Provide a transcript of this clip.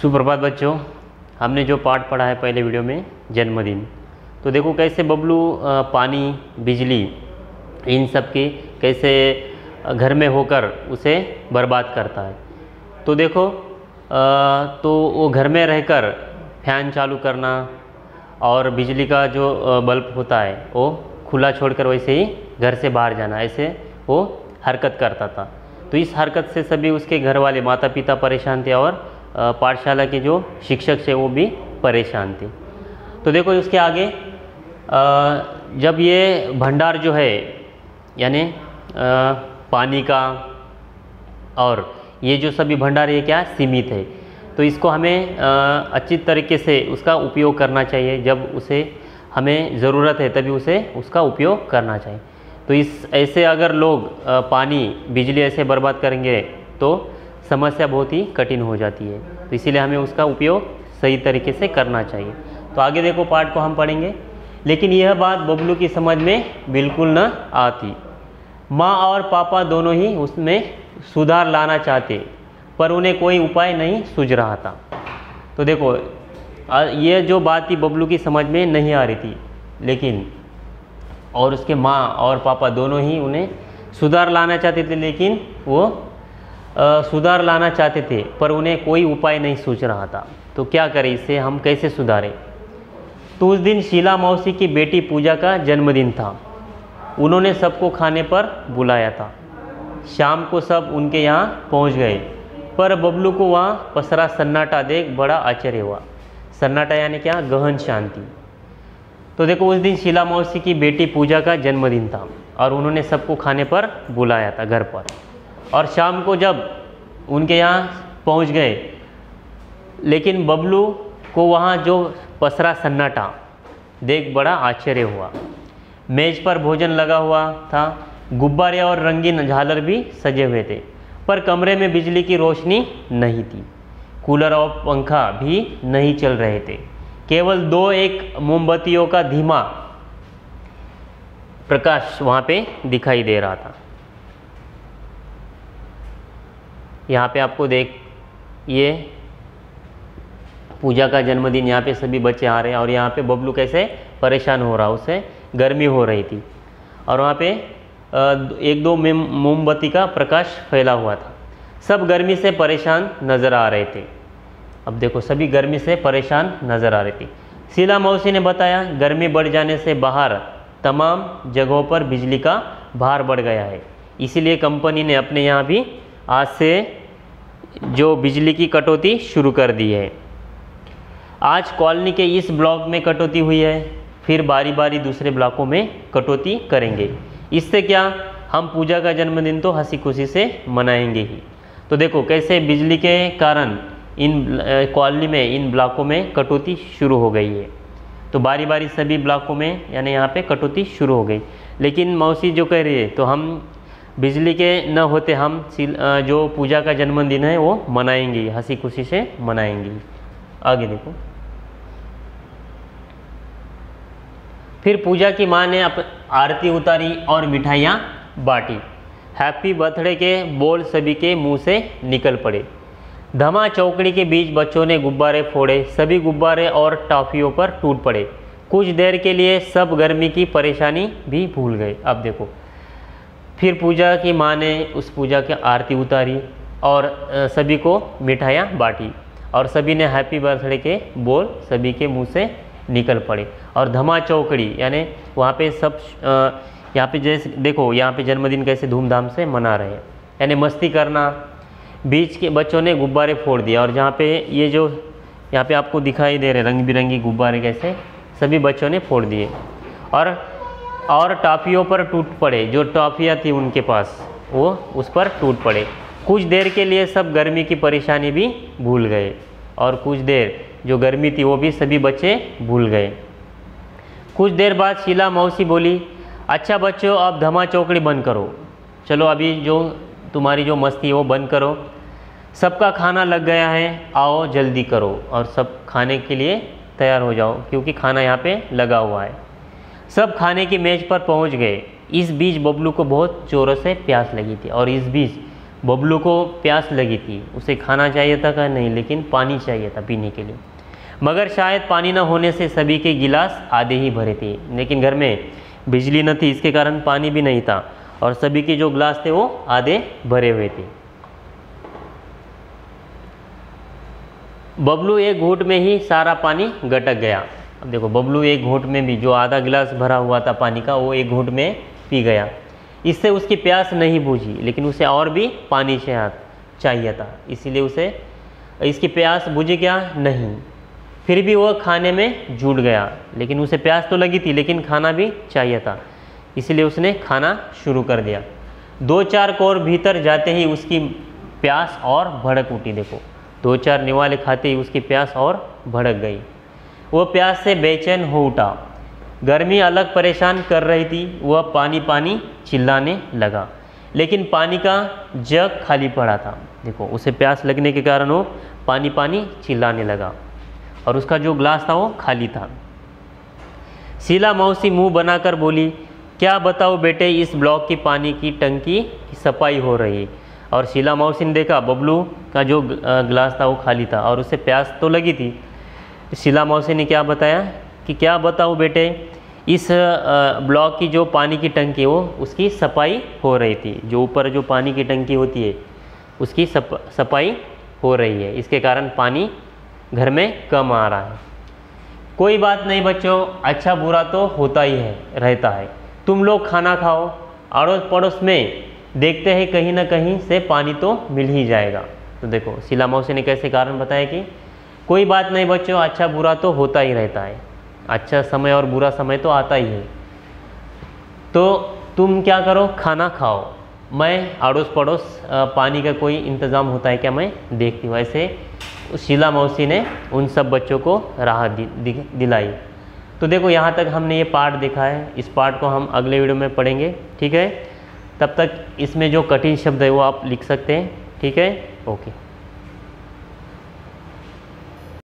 सुप्रभात बच्चों। हमने जो पाठ पढ़ा है पहले वीडियो में जन्मदिन, तो देखो कैसे बबलू पानी, बिजली, इन सब की कैसे घर में होकर उसे बर्बाद करता है। तो देखो तो वो घर में रहकर फैन चालू करना और बिजली का जो बल्ब होता है वो खुला छोड़कर वैसे ही घर से बाहर जाना, ऐसे वो हरकत करता था। तो इस हरकत से सभी उसके घर वाले माता पिता परेशान थे और पाठशाला के जो शिक्षक थे वो भी परेशान थे। तो देखो उसके आगे जब ये भंडार जो है यानी पानी का और ये जो सभी भंडार ये क्या सीमित है, तो इसको हमें अच्छी तरीके से उसका उपयोग करना चाहिए। जब उसे हमें ज़रूरत है तभी उसे उसका उपयोग करना चाहिए। तो इस ऐसे अगर लोग पानी बिजली ऐसे बर्बाद करेंगे तो समस्या बहुत ही कठिन हो जाती है। तो इसीलिए हमें उसका उपयोग सही तरीके से करना चाहिए। तो आगे देखो पाठ को हम पढ़ेंगे। लेकिन यह बात बबलू की समझ में बिल्कुल न आती। माँ और पापा दोनों ही उसमें सुधार लाना चाहते, पर उन्हें कोई उपाय नहीं सूझ रहा था। तो देखो ये जो बात थी बबलू की समझ में नहीं आ रही थी, लेकिन और उसके माँ और पापा दोनों ही उन्हें सुधार लाना चाहते थे, लेकिन वो सुधार लाना चाहते थे पर उन्हें कोई उपाय नहीं सूझ रहा था। तो क्या करें, इससे हम कैसे सुधारें। तो उस दिन शीला मौसी की बेटी पूजा का जन्मदिन था। उन्होंने सबको खाने पर बुलाया था। शाम को सब उनके यहाँ पहुँच गए, पर बबलू को वहाँ पसरा सन्नाटा देख बड़ा आश्चर्य हुआ। सन्नाटा यानी क्या, गहन शांति। तो देखो उस दिन शीला मौसी की बेटी पूजा का जन्मदिन था और उन्होंने सबको खाने पर बुलाया था घर पर। और शाम को जब उनके यहाँ पहुँच गए, लेकिन बबलू को वहाँ जो पसरा सन्नाटा देख बड़ा आश्चर्य हुआ। मेज पर भोजन लगा हुआ था, गुब्बारे और रंगीन झालर भी सजे हुए थे, पर कमरे में बिजली की रोशनी नहीं थी। कूलर और पंखा भी नहीं चल रहे थे। केवल दो एक मोमबत्तियों का धीमा प्रकाश वहाँ पे दिखाई दे रहा था। यहाँ पे आपको देख, ये पूजा का जन्मदिन, यहाँ पे सभी बच्चे आ रहे हैं और यहाँ पे बबलू कैसे परेशान हो रहा, उससे गर्मी हो रही थी और वहाँ पे एक दो मोमबत्ती का प्रकाश फैला हुआ था। सब गर्मी से परेशान नज़र आ रहे थे। अब देखो सभी गर्मी से परेशान नज़र आ रही थी। शीला मौसी ने बताया, गर्मी बढ़ जाने से बाहर तमाम जगहों पर बिजली का भार बढ़ गया है, इसीलिए कंपनी ने अपने यहाँ भी आज से जो बिजली की कटौती शुरू कर दी है। आज कॉलोनी के इस ब्लॉक में कटौती हुई है, फिर बारी बारी दूसरे ब्लॉकों में कटौती करेंगे। इससे क्या, हम पूजा का जन्मदिन तो हंसी खुशी से मनाएंगे ही। तो देखो कैसे बिजली के कारण इन कॉलोनी में, इन ब्लॉकों में कटौती शुरू हो गई है। तो बारी बारी सभी ब्लॉकों में यानी यहाँ पे कटौती शुरू हो गई। लेकिन मौसी जो कह रही है, तो हम बिजली के न होते हम जो पूजा का जन्मदिन है वो मनाएंगे, हंसी खुशी से मनाएंगे। आगे देखो। फिर पूजा की माँ ने आरती उतारी और मिठाइयाँ बांटी। हैप्पी बर्थडे के बोल सभी के मुंह से निकल पड़े। धमा चौकड़ी के बीच बच्चों ने गुब्बारे फोड़े। सभी गुब्बारे और टॉफियों पर टूट पड़े। कुछ देर के लिए सब गर्मी की परेशानी भी भूल गए। अब देखो फिर पूजा की माँ ने उस पूजा की आरती उतारी और सभी को मिठाइयाँ बांटी और सभी ने हैप्पी बर्थडे के बोल सभी के मुंह से निकल पड़े। और धमा चौकड़ी यानी वहाँ पे सब यहाँ पे जैसे देखो यहाँ पे जन्मदिन कैसे धूमधाम से मना रहे हैं, यानी मस्ती करना। बीच के बच्चों ने गुब्बारे फोड़ दिया और जहाँ पे ये जो यहाँ पे आपको दिखाई दे रहे रंग बिरंगी गुब्बारे कैसे सभी बच्चों ने फोड़ दिए और टॉफियों पर टूट पड़े। जो टॉफियाँ थी उनके पास वो उस पर टूट पड़े। कुछ देर के लिए सब गर्मी की परेशानी भी भूल गए और कुछ देर जो गर्मी थी वो भी सभी बच्चे भूल गए। कुछ देर बाद शीला मौसी बोली, अच्छा बच्चों अब धमा चौकड़ी बंद करो, चलो अभी जो तुम्हारी जो मस्ती है वो बंद करो। सबका खाना लग गया है, आओ जल्दी करो और सब खाने के लिए तैयार हो जाओ, क्योंकि खाना यहाँ पे लगा हुआ है। सब खाने की मेज पर पहुँच गए। इस बीच बबलू को बहुत जोरों से प्यास लगी थी और इस बीच बबलू को प्यास लगी थी, उसे खाना चाहिए था क्या? नहीं, लेकिन पानी चाहिए था पीने के लिए। मगर शायद पानी न होने से सभी के गिलास आधे ही भरे थे, लेकिन घर में बिजली न थी, इसके कारण पानी भी नहीं था और सभी के जो गिलास थे वो आधे भरे हुए थे। बबलू एक घूंट में ही सारा पानी गटक गया। अब देखो, बबलू एक घूंट में भी जो आधा गिलास भरा हुआ था पानी का, वो एक घूंट में पी गया। इससे उसकी प्यास नहीं बुझी, लेकिन उसे और भी पानी चाहिए था, इसीलिए उसे इसकी प्यास बुझी क्या? नहीं। फिर भी वह खाने में जुट गया, लेकिन उसे प्यास तो लगी थी, लेकिन खाना भी चाहिए था, इसलिए उसने खाना शुरू कर दिया। 2-4 कोर भीतर जाते ही उसकी प्यास और भड़क उठी। देखो, 2-4 निवाले खाते ही उसकी प्यास और भड़क गई। वो प्यास से बेचैन हो उठा। गर्मी अलग परेशान कर रही थी। वह पानी पानी चिल्लाने लगा, लेकिन पानी का जग खाली पड़ा था। देखो, उसे प्यास लगने के कारण वो पानी पानी चिल्लाने लगा और उसका जो ग्लास था वो खाली था। शीला मौसी मुंह बनाकर बोली, क्या बताओ बेटे, इस ब्लॉक की पानी की टंकी की सफाई हो रही है। और शीला मौसी ने देखा बबलू का जो ग्लास था वो खाली था और उसे प्यास तो लगी थी। शीला मौसी ने क्या बताया कि क्या बताऊँ बेटे, इस ब्लॉक की जो पानी की टंकी हो उसकी सफाई हो रही थी। जो ऊपर जो पानी की टंकी होती है उसकी सफाई हो रही है, इसके कारण पानी घर में कम आ रहा है। कोई बात नहीं बच्चों, अच्छा बुरा तो होता ही है रहता है। तुम लोग खाना खाओ, अड़ोस पड़ोस में देखते हैं कहीं ना कहीं से पानी तो मिल ही जाएगा। तो देखो, शीला मौसी ने कैसे कारण बताया कि कोई बात नहीं बच्चों, अच्छा बुरा तो होता ही रहता है, अच्छा समय और बुरा समय तो आता ही है। तो तुम क्या करो, खाना खाओ, मैं अड़ोस पड़ोस पानी का कोई इंतज़ाम होता है क्या मैं देखती हूँ। ऐसे शीला मौसी ने उन सब बच्चों को राहत दिलाई। तो देखो, यहाँ तक हमने ये पार्ट देखा है। इस पार्ट को हम अगले वीडियो में पढ़ेंगे, ठीक है। तब तक इसमें जो कठिन शब्द है वो आप लिख सकते हैं, ठीक है। ओके।